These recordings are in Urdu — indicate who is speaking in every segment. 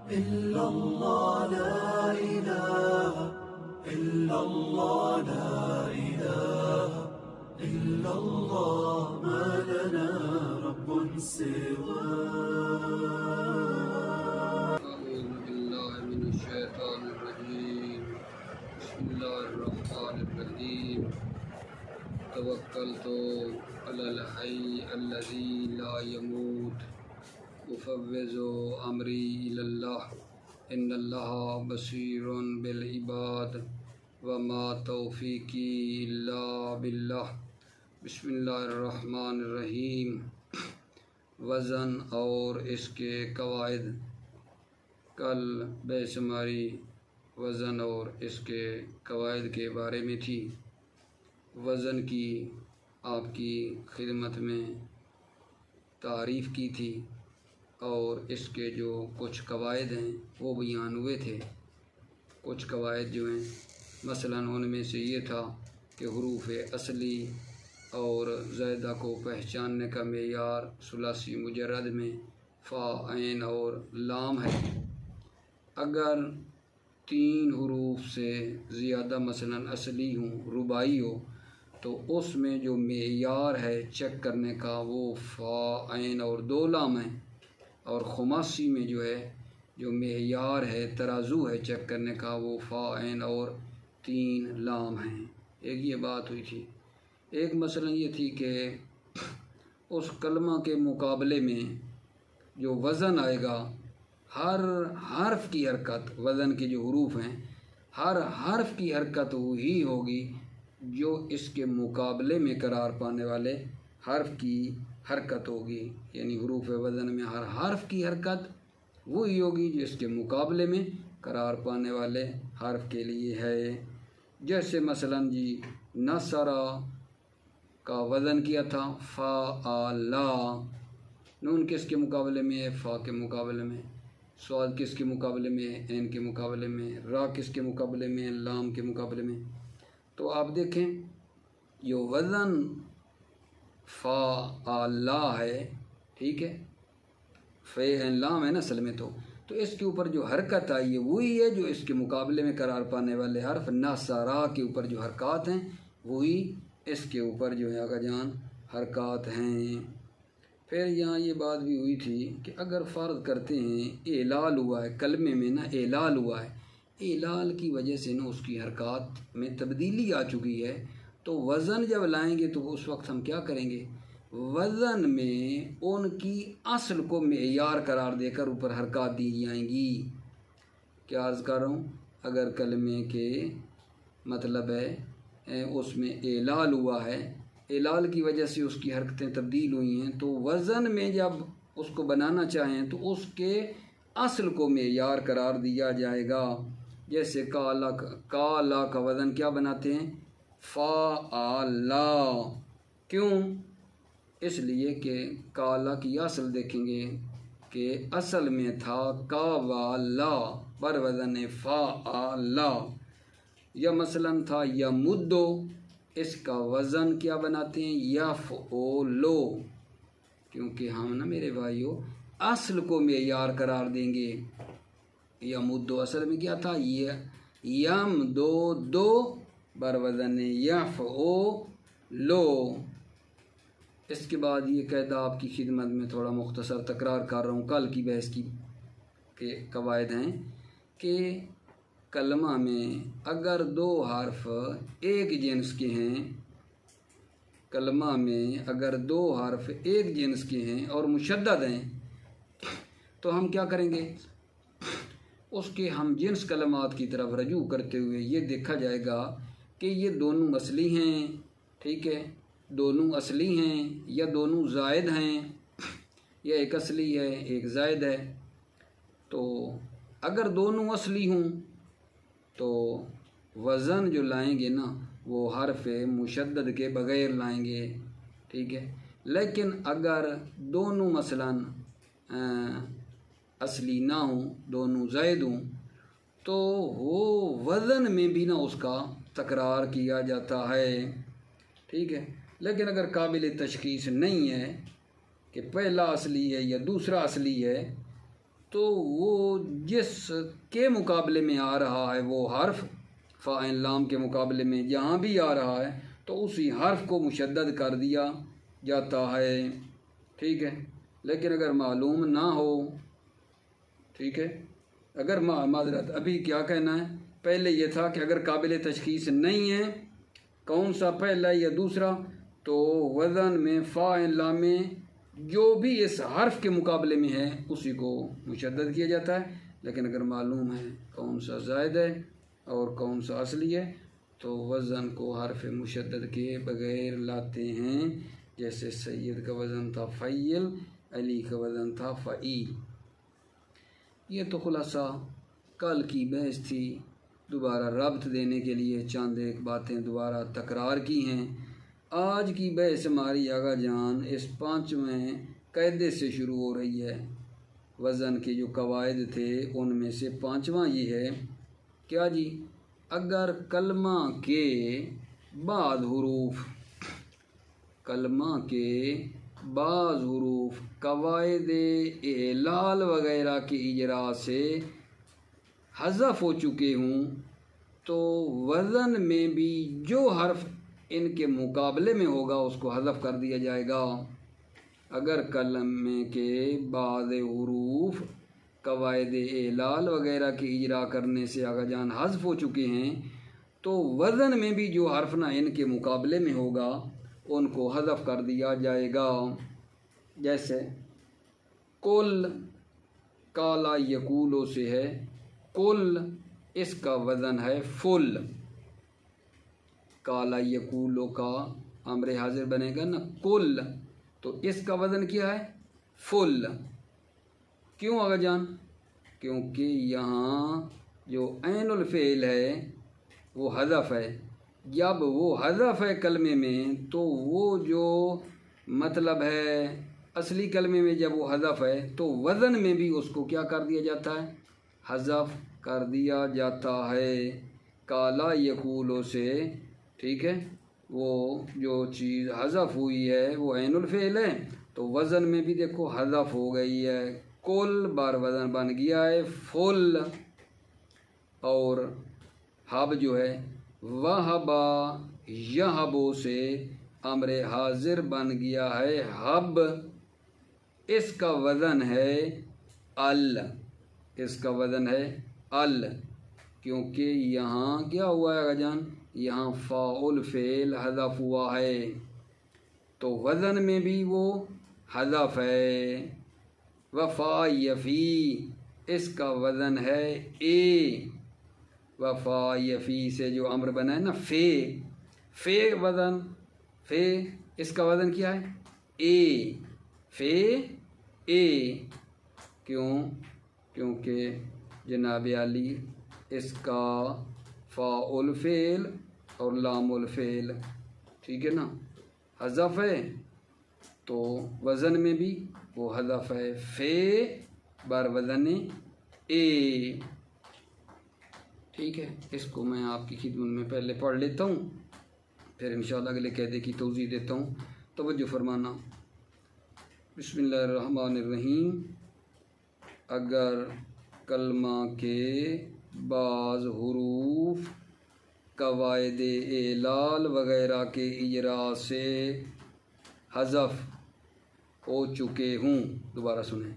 Speaker 1: إلا الله لا إله إلا الله لا إله إلا الله ما لنا رب سواه.
Speaker 2: أعوذ بالله من الشيطان الرجيم. بسم الله الرحمن الرحيم. توكلت على الحي الذي لا يموت أفوض أمري إلى الله إن الله بصير بالعباد وما توفيقي إلا بالله. بسم اللہ الرحمن الرحیم. وزن اور اس کے قواعد. کل بے شماری وزن اور اس کے قواعد کے بارے میں تھی. وزن کی آپ کی خدمت میں تعریف کی تھی اور اس کے جو کچھ قواعد ہیں وہ بیان ہوئے تھے. کچھ قواعد جو ہیں مثلاً ان میں سے یہ تھا کہ حروف اصلی اور زائدہ کو پہچاننے کا معیار ثلاثی مجرد میں فا، عین اور لام ہے. اگر 3 حروف سے زیادہ مثلاً اصلی ہوں، رباعی ہو، تو اس میں جو معیار ہے چیک کرنے کا وہ فا، عین اور 2 لام ہے. اور خماسی میں جو معیار ہے ترازو ہے چیک کرنے کا وہ فا، عین اور 3 لام ہیں. ایک یہ بات ہوئی تھی. ایک مثلا یہ تھی کہ اس کلمہ کے مقابلے میں جو وزن آئے گا، ہر حرف کی حرکت، وزن کے جو حروف ہیں ہر حرف کی حرکت وہی ہوگی جو اس کے مقابلے میں قرار پانے والے حرف کی حرکت ہوگی. یعنی حروف وزن میں ہر حرف کی حرکت وہی ہوگی جو اس کے مقابلے میں قرار پانے والے حرف کے لیے ہے. جیسے مثلا نصرہ کا وزن کیا تھا فعلا. نون کس کے مقابلے میں ہے؟ فا کے مقابلے میں. صاد کس کے مقابلے میں ہے؟ عین کے مقابلے میں. را کس کے مقابلے میں ہے؟ لام کے مقابلے میں. تو آپ دیکھیں جو وزن فعلا ہے، ٹھیک ہے، فے عین لام ہے نا اصل میں، تو اس کے اوپر جو حرکت آئی ہے وہی ہے جو اس کے مقابلے میں قرار پانے والے حرف نصرہ کے اوپر جو حرکات ہیں وہی اس کے اوپر جو ہے آقا جان حرکات ہیں. پھر یہاں یہ بات بھی ہوئی تھی کہ اگر فرض کرتے ہیں اعلال ہوا ہے کلمے میں، نا اعلال ہوا ہے، اعلال کی وجہ سے نا اس کی حرکات میں تبدیلی آ چکی ہے، تو وزن جب لائیں گے تو اس وقت ہم کیا کریں گے؟ وزن میں ان کی اصل کو معیار قرار دے کر اوپر حرکات دی جائیں گی. کیا عرض کر رہا ہوں؟ اگر کلمے کے مطلب ہے اس میں اعلال ہوا ہے، اعلال کی وجہ سے اس کی حرکتیں تبدیل ہوئی ہیں، تو وزن میں جب اس کو بنانا چاہیں تو اس کے اصل کو معیار قرار دیا جائے گا. جیسے کالا کا وزن کیا بناتے ہیں؟ فعلا. کیوں؟ اس لیے کہ کالا کی اصل دیکھیں گے کہ اصل میں تھا کاوالا پر وزن فعلا. یا مثلا تھا یمدو، اس کا وزن کیا بناتے ہیں؟ یفعلو. کیونکہ ہم نا میرے بھائیو اصل کو معیار قرار دیں گے. یمدو اصل میں کیا تھا؟ یمدو بر وزن یفعلو. اس کے بعد یہ قاعدہ آپ کی خدمت میں تھوڑا مختصر تکرار کر رہا ہوں، کل کی بحث کی کے قواعد ہیں کہ کلمہ میں اگر 2 حرف ایک جنس کے ہیں، کلمہ میں اگر 2 حرف ایک جنس کے ہیں اور مشدد ہیں تو ہم کیا کریں گے؟ اس کے ہم جنس کلمات کی طرف رجوع کرتے ہوئے یہ دیکھا جائے گا کہ یہ دونوں اصلی ہیں، ٹھیک ہے، دونوں اصلی ہیں یا دونوں زائد ہیں، یا ایک اصلی ہے ایک زائد ہے. تو اگر دونوں اصلی ہوں تو وزن جو لائیں گے نا وہ حرف مشدد کے بغیر لائیں گے، ٹھیک ہے. لیکن اگر دونوں مثلا اصلی نہ ہوں، دونوں زائد ہوں، تو وہ وزن میں بھی نہ اس کا تکرار کیا جاتا ہے، ٹھیک ہے. لیکن اگر قابل تشخیص نہیں ہے کہ پہلا اصلی ہے یا دوسرا اصلی ہے تو وہ جس کے مقابلے میں آ رہا ہے وہ حرف فاعل لام کے مقابلے میں جہاں بھی آ رہا ہے تو اسی حرف کو مشدد کر دیا جاتا ہے، ٹھیک ہے۔ لیکن اگر معلوم نہ ہو، ٹھیک ہے، اگر معذرت ابھی کیا کہنا ہے، پہلے یہ تھا کہ اگر قابل تشخیص نہیں ہے کون سا پہلا یا دوسرا، تو وزن میں فاعل لام میں جو بھی اس حرف کے مقابلے میں ہے اسی کو مشدد کیا جاتا ہے۔ لیکن اگر معلوم ہے کون سا زائد ہے اور کون سا اصلی ہے تو وزن کو حرف مشدد کے بغیر لاتے ہیں، جیسے سید کا وزن تھا فعیل، علی کا وزن تھا فعیل۔ یہ تو خلاصہ کل کی بحث تھی، دوبارہ ربط دینے کے لیے چند ایک باتیں دوبارہ تکرار کی ہیں۔ آج کی بحث ہماری آغا جان اس 5ویں قاعدے سے شروع ہو رہی ہے۔ وزن کے جو قواعد تھے ان میں سے 5واں یہ ہے، کیا جی، اگر کلمہ کے بعض حروف قواعد اعلال وغیرہ کے اجراء سے حذف ہو چکے ہوں تو وزن میں بھی جو حرف ان کے مقابلے میں ہوگا اس کو حذف کر دیا جائے گا۔ اگر کلمے کے بعض حروف قواعد اعلال وغیرہ کے اجراء کرنے سے آغا جان حذف ہو چکے ہیں تو وزن میں بھی جو حرف نہ ان کے مقابلے میں ہوگا ان کو حذف کر دیا جائے گا۔ جیسے کل کالا یقولو سے ہے، کل اس کا وزن ہے فل، کالا یقولو کا امر حاضر بنے گا نا کل، تو اس کا وزن کیا ہے فل۔ کیوں آغا جان؟ کیونکہ یہاں جو عین الفعل ہے وہ حذف ہے، جب وہ حذف ہے کلمے میں تو وہ جو مطلب ہے اصلی کلمے میں جب وہ حذف ہے تو وزن میں بھی اس کو کیا کر دیا جاتا ہے، حذف کر دیا جاتا ہے۔ کالا یقولو سے، ٹھیک ہے، وہ جو چیز حذف ہوئی ہے وہ عین الفعل ہے تو وزن میں بھی دیکھو حذف ہو گئی ہے، کل بار وزن بن گیا ہے فل۔ اور حب جو ہے وہبا یہبو سے امر حاضر بن گیا ہے حب، اس کا وزن ہے ال، اس کا وزن ہے ال، کیونکہ یہاں کیا ہوا ہے آغا جان، یہاں فاعل فعل حذف ہوا ہے تو وزن میں بھی وہ حذف ہے۔ وفا یفی اس کا وزن ہے اے، وفا یفی سے جو امر بنا ہے نا فے وزن، فے اس کا وزن کیا ہے اے، فے اے، کیونکہ جناب علی اس کا فاعل فعل اور لام الفعل، ٹھیک ہے نا، حذف ہے تو وزن میں بھی وہ حذف ہے، فے بار وزن اے، ٹھیک ہے۔ اس کو میں آپ کی خدمت میں پہلے پڑھ لیتا ہوں، پھر انشاءاللہ اگلے قاعدے کی توضیح دیتا ہوں، توجہ فرمانا۔ بسم اللہ الرحمن الرحیم۔ اگر کلمہ کے بعض حروف قواعد اعلال وغیرہ کے اجراء سے حذف ہو چکے ہوں، دوبارہ سنیں،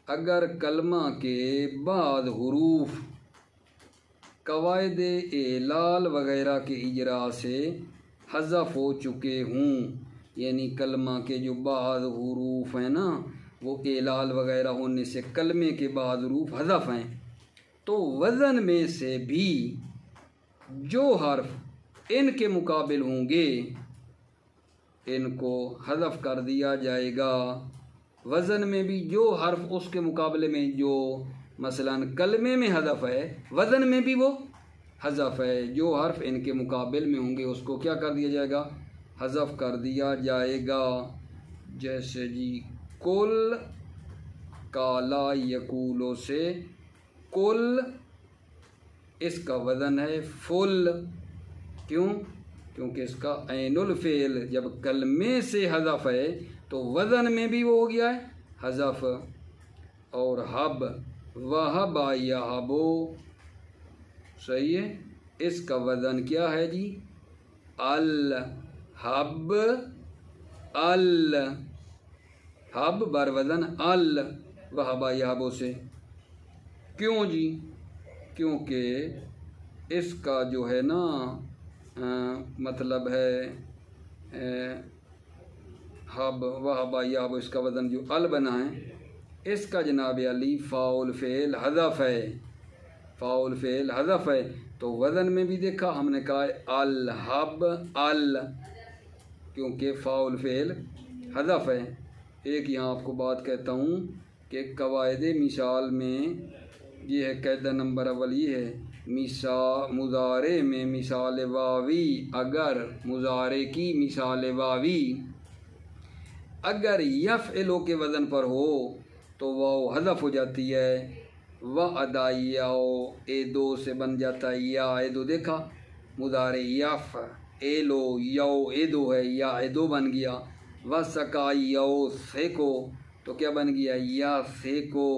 Speaker 2: اگر کلمہ کے بعض حروف قواعد اعلال وغیرہ کے اجراء سے حذف ہو چکے ہوں، یعنی کلمہ کے جو بعض حروف ہیں نا وہ اعلال وغیرہ ہونے سے کلمے کے بعض حروف حذف ہیں تو وزن میں سے بھی جو حرف ان کے مقابل ہوں گے ان کو حذف کر دیا جائے گا۔ وزن میں بھی جو حرف اس کے مقابلے میں جو مثلا کلمے میں حذف ہے وزن میں بھی وہ حذف ہے، جو حرف ان کے مقابل میں ہوں گے اس کو کیا کر دیا جائے گا، حذف کر دیا جائے گا۔ جیسے جی کل کالا یقولو سے کل اس کا وزن ہے فل، کیونکہ اس کا عین الفعل جب کلمے سے حذف ہے تو وزن میں بھی وہ ہو گیا ہے حذف۔ اور حب وہب یہبو، صحیح ہے، اس کا وزن کیا ہے جی؟ الحب، الحب بر وزن وہب یہبو سے۔ کیوں جی؟ کیونکہ اس کا جو ہے نا مطلب ہے حب وہب یہب، اس کا وزن جو بنا ہے، اس کا جناب علی فاعل فعل حذف ہے، فاعل فعل حذف ہے، تو وزن میں بھی دیکھا ہم نے کہا الحب کیونکہ فاعل فعل حذف ہے۔ ایک یہاں آپ کو بات کہتا ہوں کہ قواعد مثال میں یہ ہے، قاعدہ نمبر اول یہ ہے، مضارع میں مثال واوی، اگر مضارع کی مثال واوی اگر یفعلو کے وزن پر ہو تو واو حذف ہو جاتی ہے، ادایاؤ دو سے بن جاتا ہے یا دو، دیکھا مضارع یفعلو یو دو ہے، یا دو بن گیا، سکایو سیکو تو کیا بن گیا؟ یا سیکو،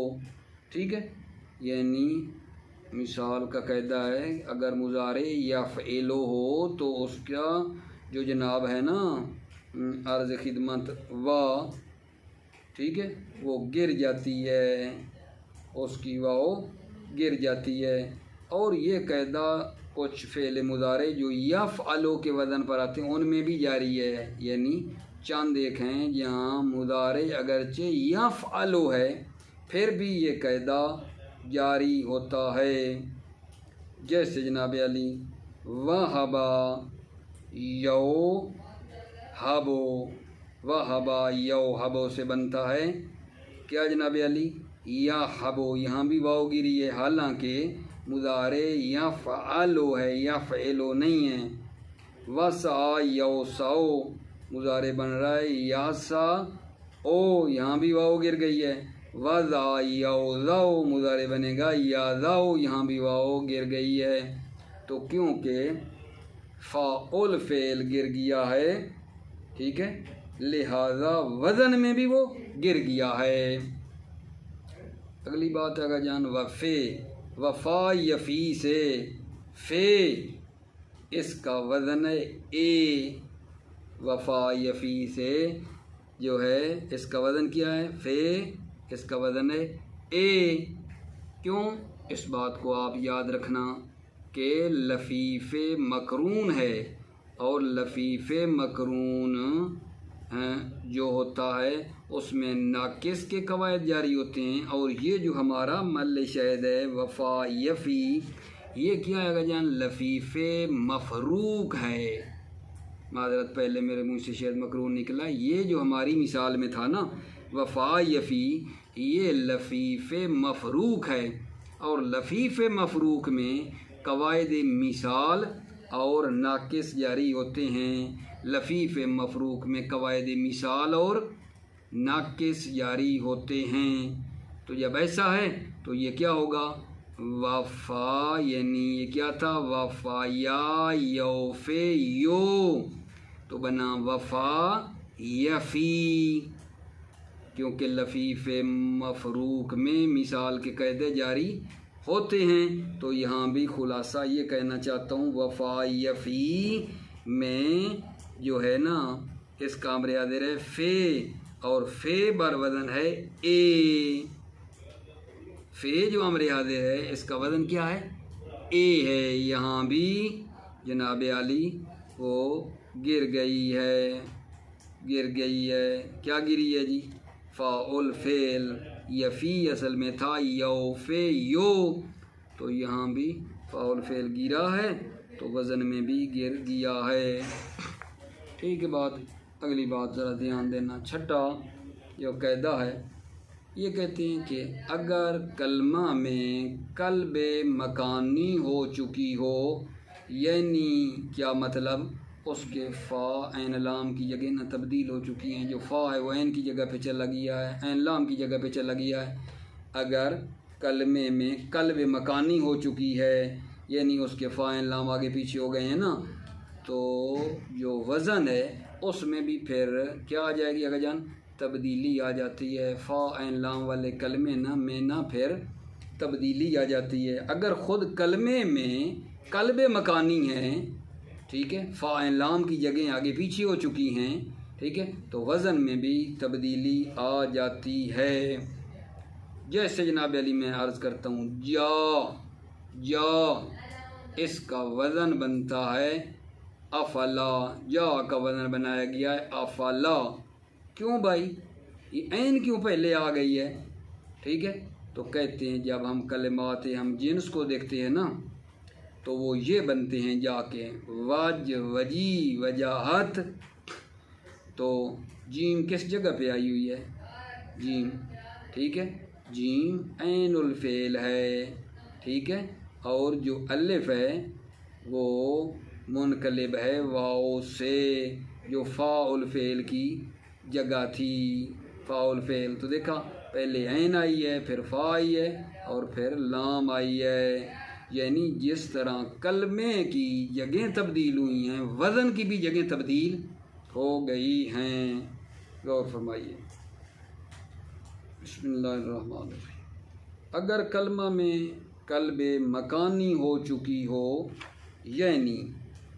Speaker 2: ٹھیک ہے۔ یعنی مثال کا قاعدہ ہے، اگر مضارع یفعلو ہو تو اس کا جو جناب ہے نا عرض خدمت ٹھیک ہے، وہ گر جاتی ہے، اس کی واو گر جاتی ہے۔ اور یہ قاعدہ کچھ فعل مضارع جو یفعلو کے وزن پر آتے ہیں ان میں بھی جاری ہے، یعنی چند ایک ہیں جہاں مضارع اگرچہ یفعلو ہے پھر بھی یہ قاعدہ جاری ہوتا ہے، جیسے جناب علی وہبا یو ہبو، وہبا یو ہبو سے بنتا ہے کیا جناب علی؟ یا ہبو، یہاں بھی واو گری ہے، حالانکہ مضارع یفعلو ہے، یفعلو نہیں ہے۔ وسع یو سو، مضارع بن رہا ہے یاسا او، یہاں بھی واو گر گئی ہے۔ وضع یوضع، مضارع بنے گا یاضع، یہاں بھی واو گر گئی ہے، تو کیونکہ فاعل فعل گر گیا ہے، ٹھیک ہے، لہذا وزن میں بھی وہ گر گیا ہے۔ اگلی بات ہے جان وفا یفی سے، فے اس کا وزن ہے وفا یفی سے جو ہے اس کا وزن کیا ہے؟ فے، اس کا وزن ہے کیوں؟ اس بات کو آپ یاد رکھنا کہ لفیف مقرون ہے، اور لفیف مقرون جو ہوتا ہے اس میں ناقص کے قواعد جاری ہوتے ہیں، اور یہ جو ہمارا مل شہد ہے وفا یفی، یہ کیا ہے جان؟ لفیف مفروق ہے، معذرت پہلے میرے منہ سے شہد مقرون نکلا، یہ جو ہماری مثال میں تھا نا وفا یفی، یہ لفیف مفروق ہے، اور لفیف مفروق میں قواعد مثال اور ناقص جاری ہوتے ہیں، لفیف مفروق میں قواعد مثال اور ناقص جاری ہوتے ہیں۔ تو جب ایسا ہے تو یہ کیا ہوگا؟ وفا، یعنی یہ کیا تھا؟ وفا یا یوف یو، تو بنا وفا یفی، کیونکہ لفیف مفروق میں مثال کے قاعدے جاری ہوتے ہیں۔ تو یہاں بھی خلاصہ یہ کہنا چاہتا ہوں وفا یفی میں جو ہے نا اس کا امر حاضر ہے فے، اور فے بر وزن ہے فے جو امر حاضر ہے اس کا وزن کیا ہے؟ ہے، یہاں بھی جناب علی وہ گر گئی ہے، کیا گری ہے جی؟ فاعل فعل، یفی اصل میں تھا یوف یو، تو یہاں بھی فاعل فعل گرا ہے تو وزن میں بھی گر گیا ہے، ٹھیک ہے بات۔ اگلی بات ذرا دھیان دینا، چھٹا جو قاعدہ ہے یہ کہتے ہیں کہ اگر کلمہ میں قلب مکانی ہو چکی ہو، یعنی کیا مطلب؟ اس کے فا عین لام کی جگہ نہ تبدیل ہو چکی ہیں، جو فا ہے وہ عین کی جگہ پہ چلا گیا ہے، عین لام کی جگہ پہ چلا گیا ہے۔ اگر کلمے میں قلب مکانی ہو چکی ہے، یعنی اس کے فا عین لام آگے پیچھے ہو گئے ہیں نا، تو جو وزن ہے اس میں بھی پھر کیا آ جائے گی؟ اگر جان تبدیلی آ جاتی ہے، فا عین لام والے کلمے میں نہ پھر تبدیلی آ جاتی ہے۔ اگر خود کلمے میں قلب مکانی ہیں، ٹھیک ہے، فاعل لام کی جگہیں آگے پیچھے ہو چکی ہیں، ٹھیک ہے، تو وزن میں بھی تبدیلی آ جاتی ہے۔ جیسے جناب علی میں عرض کرتا ہوں جا اس کا وزن بنتا ہے افلا، جا کا وزن بنایا گیا ہے افلا۔ کیوں بھائی؟ یہ عین کیوں پہلے آ گئی ہے؟ ٹھیک ہے، تو کہتے ہیں جب ہم کلمات ہم جنس کو دیکھتے ہیں نا تو وہ یہ بنتے ہیں جا کے وجی وجاہت، تو جیم کس جگہ پہ آئی ہوئی ہے؟ جیم، ٹھیک ہے، جیم عین الفعل ہے، ٹھیک ہے، اور جو الف ہے وہ منقلب ہے واؤ سے، جو فاء الفعل کی جگہ تھی۔ فاء الفعل تو دیکھا پہلے عین آئی ہے، پھر فاء آئی ہے، اور پھر لام آئی ہے۔ یعنی جس طرح کلمے کی جگہیں تبدیل ہوئی ہیں، وزن کی بھی جگہیں تبدیل ہو گئی ہیں۔ غور فرمائیے، بسم اللہ الرحمن الرحیم۔ اگر کلمہ میں قلب مکانی ہو چکی ہو، یعنی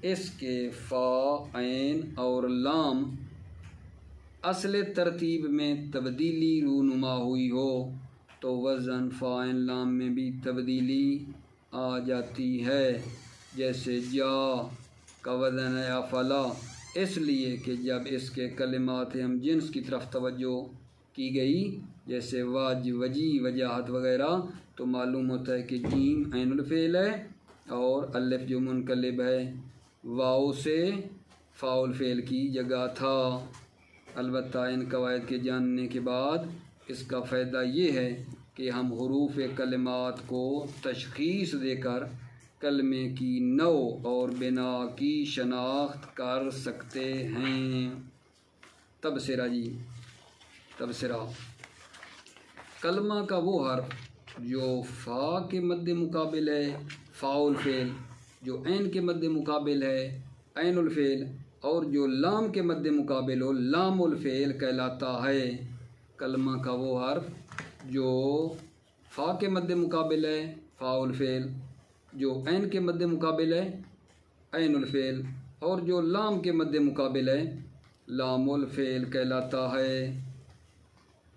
Speaker 2: اس کے فا، عین اور لام اصل ترتیب میں تبدیلی رونما ہوئی ہو، تو وزن فاعل لام میں بھی تبدیلی آ جاتی ہے۔ جیسے جا کا وزن ہے افلا، اس لیے کہ جب اس کے کلمات ہم جنس کی طرف توجہ کی گئی، جیسے وجی وجاہت وغیرہ، تو معلوم ہوتا ہے کہ جیم عین الفعل ہے اور الف جو منقلب ہے واؤ سے فاء الفعل کی جگہ تھا۔ البتہ ان قواعد کے جاننے کے بعد اس کا فائدہ یہ ہے کہ ہم حروف کلمات کو تشخیص دے کر کلمے کی نوع اور بنا کی شناخت کر سکتے ہیں۔ تبصرہ جی، تبصرہ، کلمہ کا وہ حرف جو فا کے مد مقابل ہے فاء الفعل، جو عین کے مد مقابل ہے عین الفعل، اور جو لام کے مد مقابل ہو لام الفعل کہلاتا ہے۔ کلمہ کا وہ حرف جو فا کے مد مقابل ہے فاء الفعل، جو عین کے مد مقابل ہے عین الفعل، اور جو لام کے مد مقابل ہے لام الفعل کہلاتا ہے،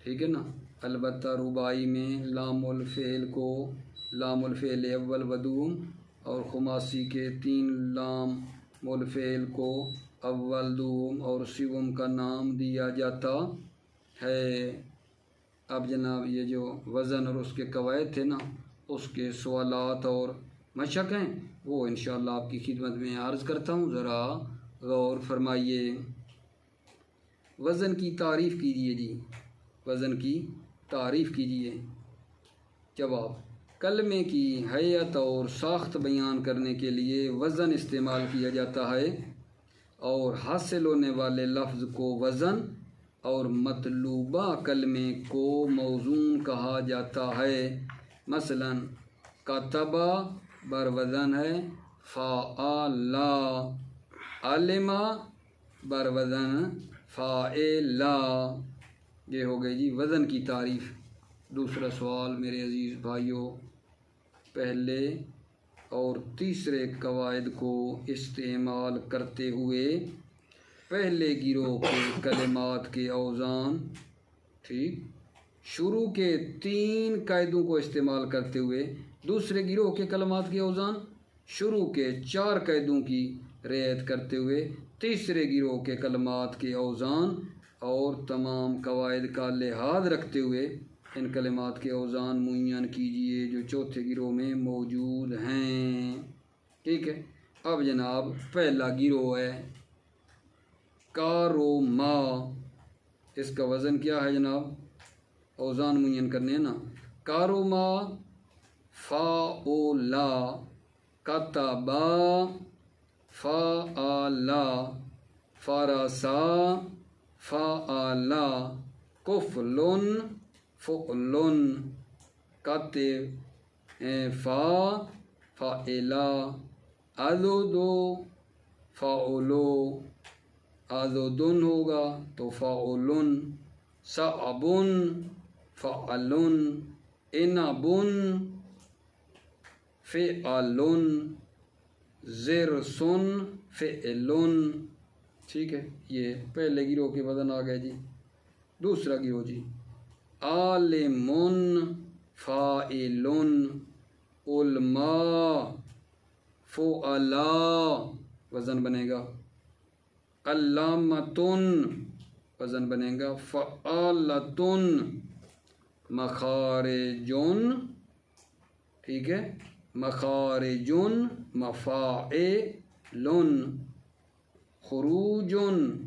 Speaker 2: ٹھیک ہے نا۔ البتہ رباعی میں لام الفعل کو لام الفعل اول و دوم، اور خماسی کے 3 لام الفعل کو اول، دوم اور سوم کا نام دیا جاتا ہے۔ اب جناب یہ جو وزن اور اس کے قواعد تھے نا، اس کے سوالات اور مشق ہیں، وہ انشاءاللہ آپ کی خدمت میں عرض کرتا ہوں، ذرا غور فرمائیے۔ وزن کی تعریف کیجیے جی، وزن کی تعریف کیجیے۔ جواب، کلمے کی حیت اور ساخت بیان کرنے کے لیے وزن استعمال کیا جاتا ہے، اور حاصل ہونے والے لفظ کو وزن اور مطلوبہ کلمے کو موزون کہا جاتا ہے۔ مثلا کتبہ بر وزن ہے فعلا، علما بر وزن فاعلا۔ یہ ہو گئی جی وزن کی تعریف۔ دوسرا سوال میرے عزیز بھائیوں، پہلے اور تیسرے قواعد کو استعمال کرتے ہوئے پہلے گروہ کے کلمات کے اوزان، ٹھیک، شروع کے 3 قاعدوں کو استعمال کرتے ہوئے دوسرے گروہ کے کلمات کے اوزان، شروع کے 4 قاعدوں کی رعایت کرتے ہوئے تیسرے گروہ کے کلمات کے اوزان، اور تمام قواعد کا لحاظ رکھتے ہوئے ان کلمات کے اوزان معین کیجیے جو چوتھے گروہ میں موجود ہیں، ٹھیک ہے۔ اب جناب پہلا گروہ ہے کاروما، اس کا وزن کیا ہے جناب؟ اوزان معین کرنے ہیں نا۔ کاروما فاعلا، کتبا فعلا، فرسا فعلا، کفلن فعلن، کتب فعلا، عضدو فعلو، عضدن ہوگا تو فعلن، صعبن فعلن، انبن فعلن زرسن فعلن. ٹھیک ہے، یہ پہلے گروہ کے وزن آ گئے جی. دوسرا گروہ جی عالمن فاعلن علماء فعلاء وزن بنے گا. علامتن وزن بنے گا فعالتن. مخارجن، ٹھیک ہے، مخارجن مفاعلن. خروجن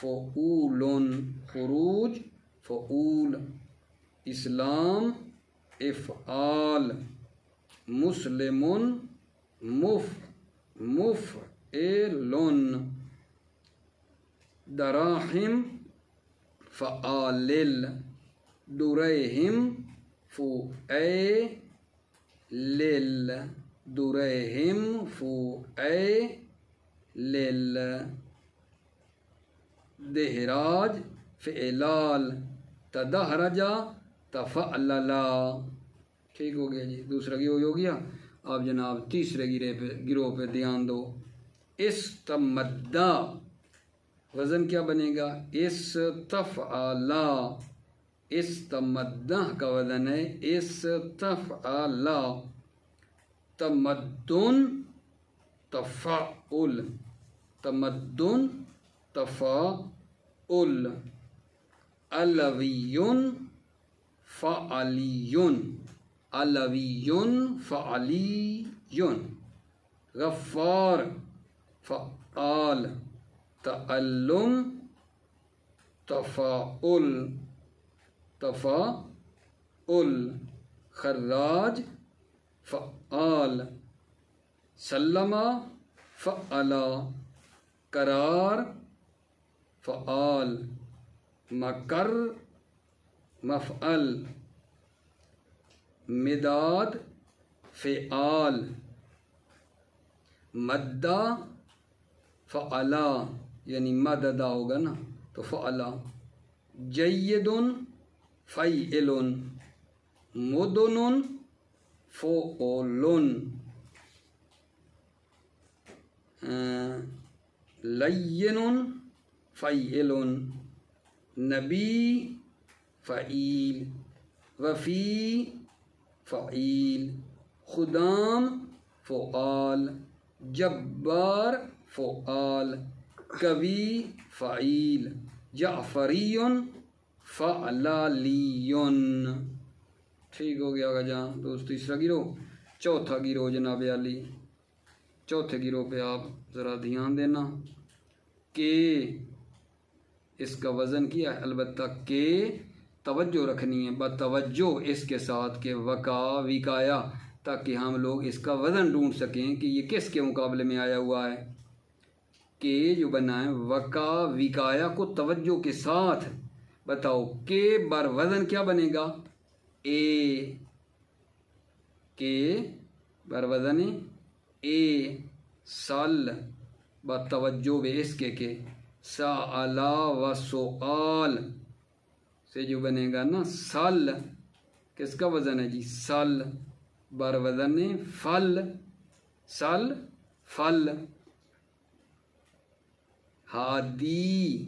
Speaker 2: فعولن خروج فعول. اسلام افعال. مسلمن مفعلن. دراہم فعالل. درہم فعیلل. درہم فعیلل. دہراج فعلال. تدہرج تفعللا. ٹھیک ہو گیا جی. دوسرا گروہ ہو گیا. اب جناب تیسرے گروہ پہ دھیان دو. استمدہ وزن کیا بنے گا؟ استفعلا. استمدہ کا وزن ہے استفعلا. تمدن تفعل. تمدن تفعل. علویٌ فعلیٌ. علویٌ فعلیٌ. غفار فعال. تعلم تفاعل. تفاعل. خراج فعال. سلم فعلا. قرار فعال. مکر مفعل. مداد فعال. مدہ فعلا، یعنی مددہ ہوگا نا تو فعلا. جید فعل. مدن فعل. لین فعل. نبی فعیل. وفی فعیل. خدام فعال. جبار فعال. کبی فعیل. جعفری فعلالی. ٹھیک ہو گیا گا جہاں دوست. تیسرا گروہ. چوتھا گروہ جناب عالی. چوتھے گروہ پہ آپ ذرا دھیان دینا کہ اس کا وزن کیا ہے. البتہ کہ توجہ رکھنی ہے بتوجہ اس کے ساتھ کہ وقع وقایا، تاکہ ہم لوگ اس کا وزن ڈھونڈ سکیں کہ یہ کس کے مقابلے میں آیا ہوا ہے. کہ جو بنا ہے وقع وقایا کو توجہ کے ساتھ بتاؤ کہ بر وزن کیا بنے گا؟ اے. کہ بر وزن اے. سل بتوجہ بے اس کے سالا و سؤال سے جو بنے گا نا سل. کس کا وزن ہے جی؟ سل. بر وزن فل. سل فل. ہادی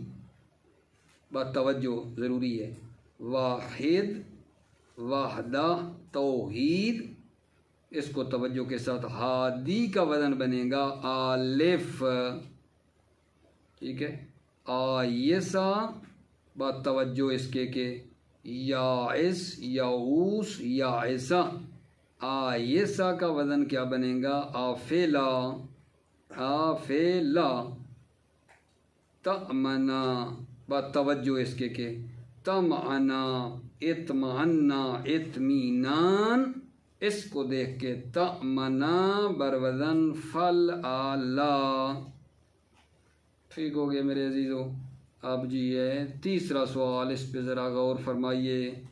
Speaker 2: بتوجہ ضروری ہے. واحد وحدہ توحید. اس کو توجہ کے ساتھ. ہادی کا وزن بنے گا الف. ٹھیک ہے. آئسہ بتوجہ اس کے یائس یعوس یائسہ. آئسہ کا وزن کیا بنے گا؟ آفیلا. آفیلا. تأمنا بتوجہ اس کے تمعنا. اطمئنا اطمینان. اس کو دیکھ کے تأمنا بر وزن فل آلا. ٹھیک ہو گیا میرے عزیزو. اب جی ہے تیسرا سوال، اس پہ ذرا غور فرمائیے.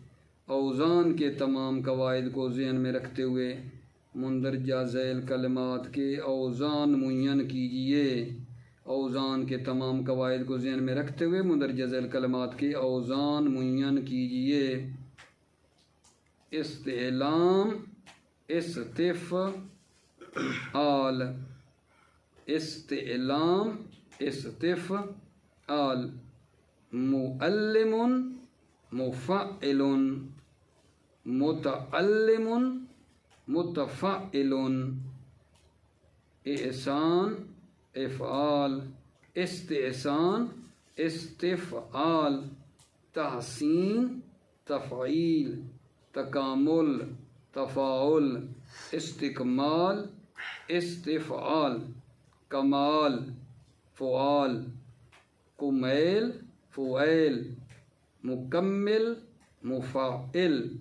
Speaker 2: اوزان کے تمام قواعد کو ذہن میں رکھتے ہوئے مندرجہ ذیل کلمات کے اوزان معین کیجئے. اوزان کے تمام قواعد کو ذہن میں رکھتے ہوئے مندرجہ ذیل کلمات کے اوزان معین کیجئے. استعلام استفعال استعلام استفعال معلم مفعل متعلم متفعل احسان افعال استحسان استفعال تحسین تفعیل تکامل تفاعل استکمال استفعال کمال فعال کمیل فعیل مکمل مفاعل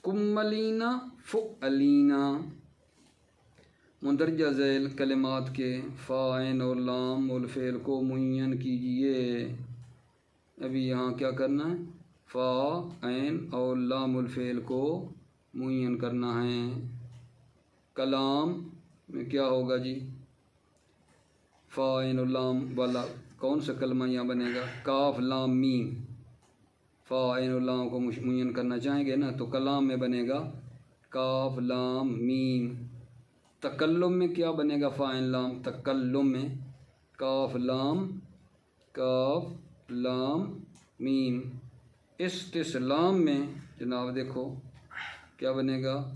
Speaker 2: کملینا فعلینا۔ مندرجہ ذیل کلمات کے فا عین اور لام والفعل کو معین کیجئے۔ ابھی یہاں کیا کرنا ہے؟ فا عین اور لام الفعل کو معین کرنا ہے۔ کلام میں کیا ہوگا جی؟ فا عین اور لام والا کون سا کلمہ یہاں بنے گا؟ کاف لام میم۔ فا عین اور لام کو معین کرنا چاہیں گے نا، تو کلام میں بنے گا کاف لام میم۔ تکلم میں کیا بنے گا؟ فا عین لام۔ تکلم میں کاف لام میم۔ استسلام میں جناب دیکھو کیا بنے گا؟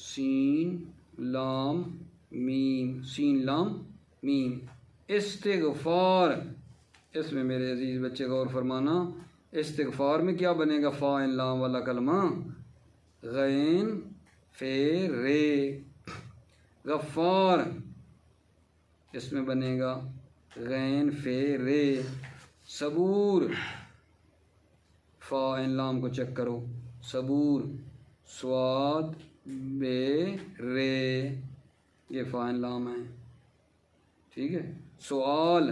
Speaker 2: سین لام میم، سین لام میم۔ استغفار، اس میں میرے عزیز بچے غور فرمانا، استغفار میں کیا بنے گا؟ فا عین لام والا کلمہ غین فے رے۔ غفار، اس میں بنے گا غین فے رے۔ صبور، فا عین لام کو چیک کرو، صبور صاد بے رے، یہ فا عین لام ہے، ٹھیک ہے۔ سوال،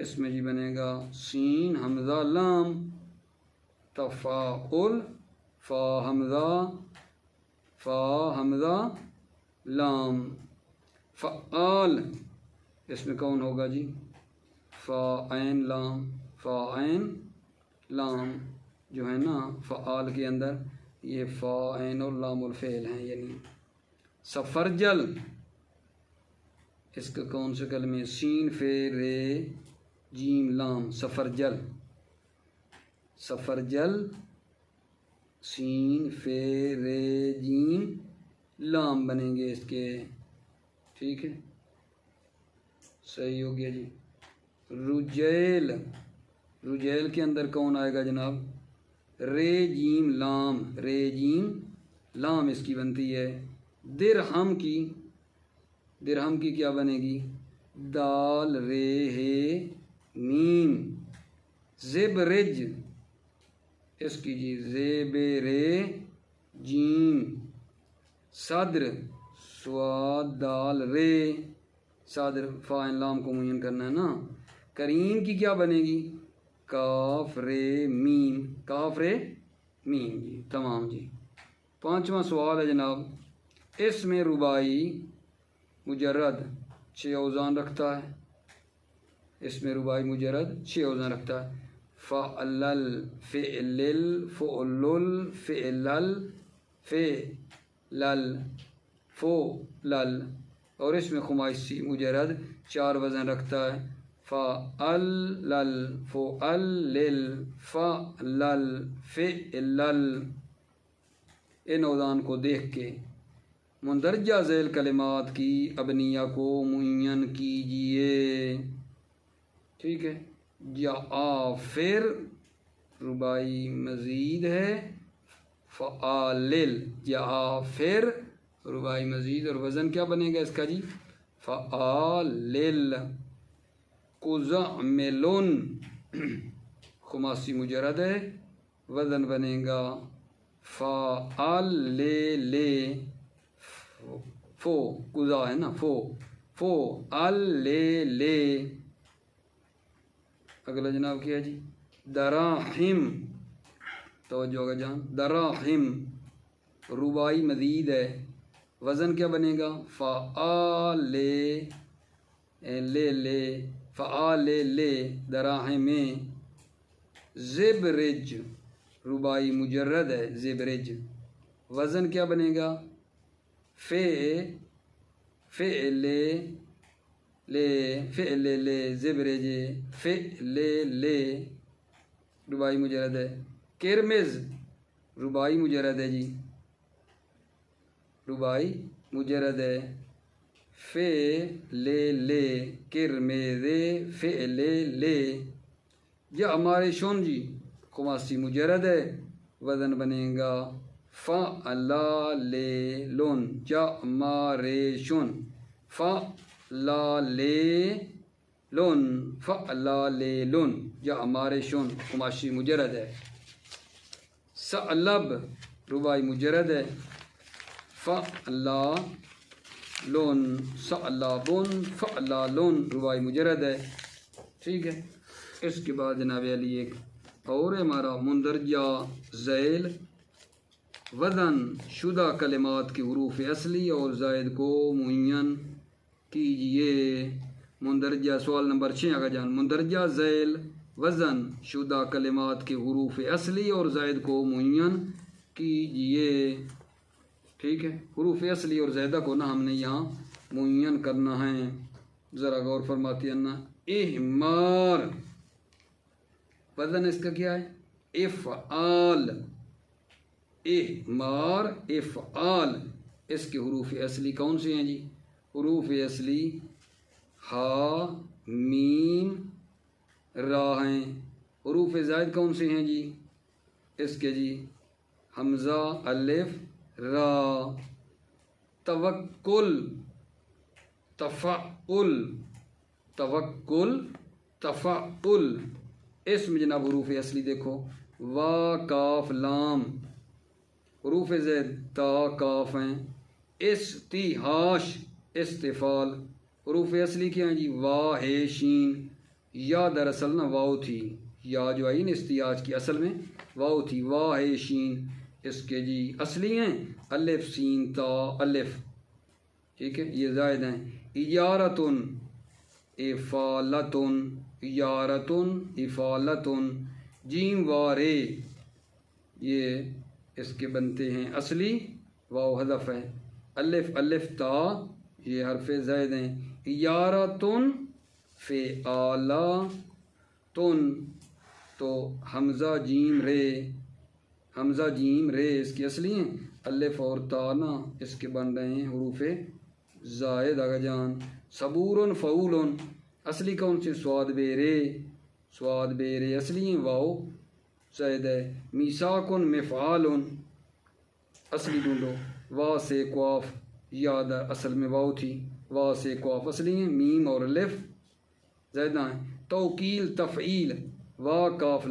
Speaker 2: اس میں جی بنے گا سین حمزہ لام۔ تفاعل، فا حمزہ لام۔ فعال، اس میں کون ہوگا جی؟ فا عین لام، فا عین لام جو ہے نا فعال کے اندر، یہ فا عین اور لام الفعل ہیں یعنی۔ سفرجل، اس کا کون سے کلمے؟ سین فے رے جیم لام، سفرجل۔ سفرجل سین فے رے جیم لام بنیں گے اس کے، ٹھیک ہے، صحیح ہو گیا جی۔ رجیل، رجیل کے اندر کون آئے گا جناب؟ رے جیم لام، رے جیم لام اس کی بنتی ہے۔ درہم کی کیا بنے گی؟ دال رے ہے میم۔ زبرج، اس کی جی زیب رے جیم۔ صدر سواد دال رے، صدر فا عین لام کو معین کرنا ہے نا۔ کریم کی کیا بنے گی؟ کاف رے میم، کاف رے میم جی، تمام جی۔ پانچواں سوال ہے جناب، اس میں ربائی مجرد 6 اوزان رکھتا ہے، اس میں ربائی مجرد 6 اوزان رکھتا ہے۔ فعلل فعلل فعلل فعلل فعلل فعلل، اور اس میں خماسی مجرد 4 وزن رکھتا ہے۔ فعلل فعلل فعلل فعلل۔ ان اوزان کو دیکھ کے مندرجہ ذیل کلمات کی ابنیہ کو معین کیجئے، ٹھیک ہے۔ جعافر ربائی مزید ہے، فعالل جعافر ربائی مزید، اور وزن کیا بنے گا اس کا جی؟ فعالل۔ قزعملن خماسی مجرد ہے، وزن بنے گا فعلل، فو قزا ہے نا، فو علل۔ اگلا جناب کیا ہے جی؟ دراہم، توجہ کا جان، دراہم ربائی مزید ہے، وزن کیا بنے گا؟ فعال لے فعال لے دراہم۔ زبرج ربائی مجرد ہے، زبرج وزن کیا بنے گا؟ فعل لے زبر جے فعل لے رباعی مجرد ہے. کرمز رباعی مجرد ہے جی، رباعی مجرد ہے. فعل لے کرمز فعل لے. یا ہمارے شون جی خماسی مجرد ہے، وزن بنے گا فعلالون. یا ہمارے شون فعلالون یا ہمارے شون خماسی مجرد ہے. ثعلب رباعی مجرد ہے. فعلالون ثعلبون فعلالون رباعی مجرد ہے. ٹھیک ہے. اس کے بعد جناب علی ایک اور ہمارا مندرجہ ذیل وزن شدہ کلمات کے حروف اصلی اور زائد کو معین کیجئے. مندرجہ سوال نمبر 6 آگا جان. مندرجہ ذیل وزن شدہ کلمات کے حروف اصلی اور زائد کو معین کیجئے. ٹھیک ہے. حروف اصلی اور زائدہ کو نا ہم نے یہاں معین کرنا ہے. ذرا غور فرماتی ہے نا. احمار وزن اس کا کیا ہے؟ افعال. احمار افعال. اس کے حروف اصلی کون سے ہیں جی؟ حروف اصلی ہا میم را ہیں. حروف زائد کون سے ہیں جی؟ اس کے جی حمزہ الف را. توکل تفعل توکل تفعل. اس میں جناب حروف اصلی دیکھو وا کاف لام. حروف زید تا کاف ہیں. استیحاش استفال. حروف اصلی کیا ہیں جی؟ وا ہے شین. یا دراصل نا واو تھی، یا جو آئی نا استیحاش کی اصل میں واو تھی. وا ہے شین. اس کے جی اصلی ہیں الف سین تا الف. ٹھیک ہے. یہ زائد ہیں. اجارتن افالتن اجارتن افالتن. جیم وارے یہ اس کے بنتے ہیں اصلی واو حذف ہے. الف الف تا یہ حرف زائد ہیں. اجارتن فعالتن تو حمزہ جیم رے حمزہ جیم رے اس کی اصلی ہیں. الف اور تا نا اس کے بن رہے ہیں حروف زائد آگا جان. صبورن فعولن اصلی کون سے؟ سواد بے رے اصلی ہیں واو زائد ہے. میثاقن مفعالن اصلی ڈھونڈو. وا سے قاف یاد اصل میں واو تھی. وا سے قاف اصلی ہیں. میم اور الف زائدہ ہیں. توکیل تفعیل وا کاف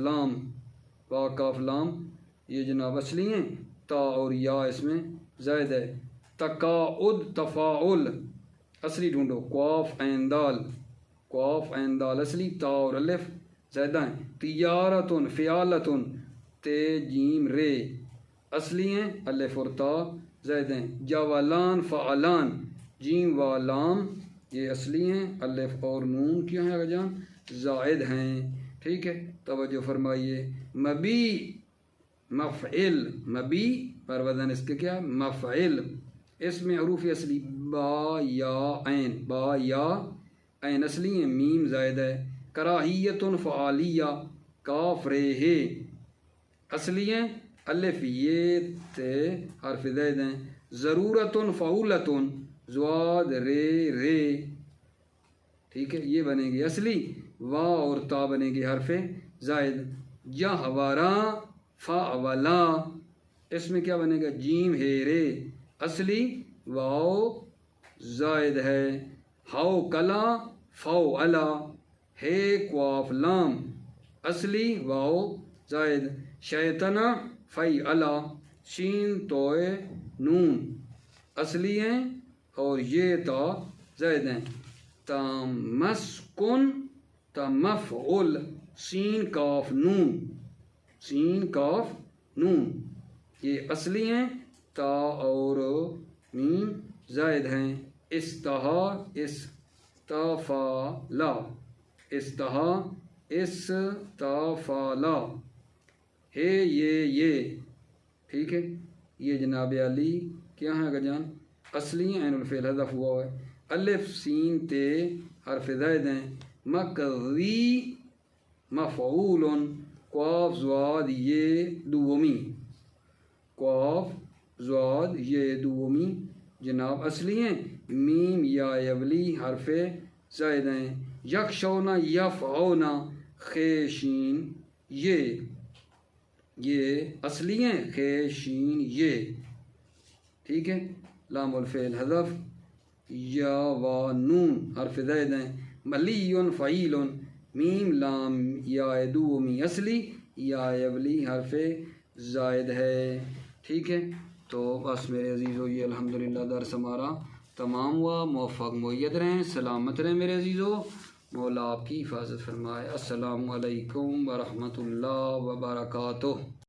Speaker 2: لام یہ جناب اصلی ہیں. تا اور یا اس میں زائد ہے. تقاعد تفاعل اصلی ڈھونڈو. قاف عین دال اصلی. تا اور الف زائدہ ہیں. تجارتن فعالتن تے جیم رے اصلی ہیں. الف اور تا زائد ہیں. جاولان فعلان جیم و لام یہ اصلی ہیں. الف اور نون کیا ہیں جان؟ زائد ہیں. ٹھیک ہے. توجہ فرمائیے. مبی مفعل مبی پر وزن اس کے کیا؟ مفعل. اس میں حروف اصلی با یا عین اصلی ہیں. میم زائد ہے. کراہیت فعالیہ کاف رے ہے اصلی ہیں. الف یہ تے حرف زائد ہیں. ضرورت فعولت زواد رے. ٹھیک ہے. یہ بنے گی اصلی. وا اور تا بنے گی حرف زائد. جہورا فاولا اس میں کیا بنے گا؟ جیم ہے رے اصلی واو زائد ہے. ہاؤ کلا فو الا ہے قاف لام اصلی واو زائد. شیطنا فی الا شین توئے نون اصلی ہیں اور یہ تا زائد ہیں. تمسکن تمفعل سین کاف نون یہ اصلی ہیں. تا اور میم زائد ہیں. استہا استفالا ہے یہ ٹھیک ہے. یہ جناب علی کیا ہے جان اصلی عین الفعل حذف ہوا ہے. الف سین تے حرف زائد ہیں. مقضی مفعول قاف زواد یہ دومی قاف زواد یہ دومی جناب اصلی ہیں. میم یا یبلی حرف زائد ہیں. یکشونا یفعونا خیشین یہ اصلی ہیں. خیشین یہ ٹھیک ہے. لام الفعل حذف. یا و نون حرف زائد ہیں. ملی فعیل میم لام یا دومی اصلی یا یبلی حرف زائد ہے. ٹھیک ہے. تو بس میرے عزیزو یہ الحمدللہ درس ہمارا تمام ہوا. موفق مؤید رہیں, سلامت رہیں میرے عزیزو. مولا آپ کی حفاظت فرمائے. السلام علیکم ورحمۃ اللہ وبرکاتہ.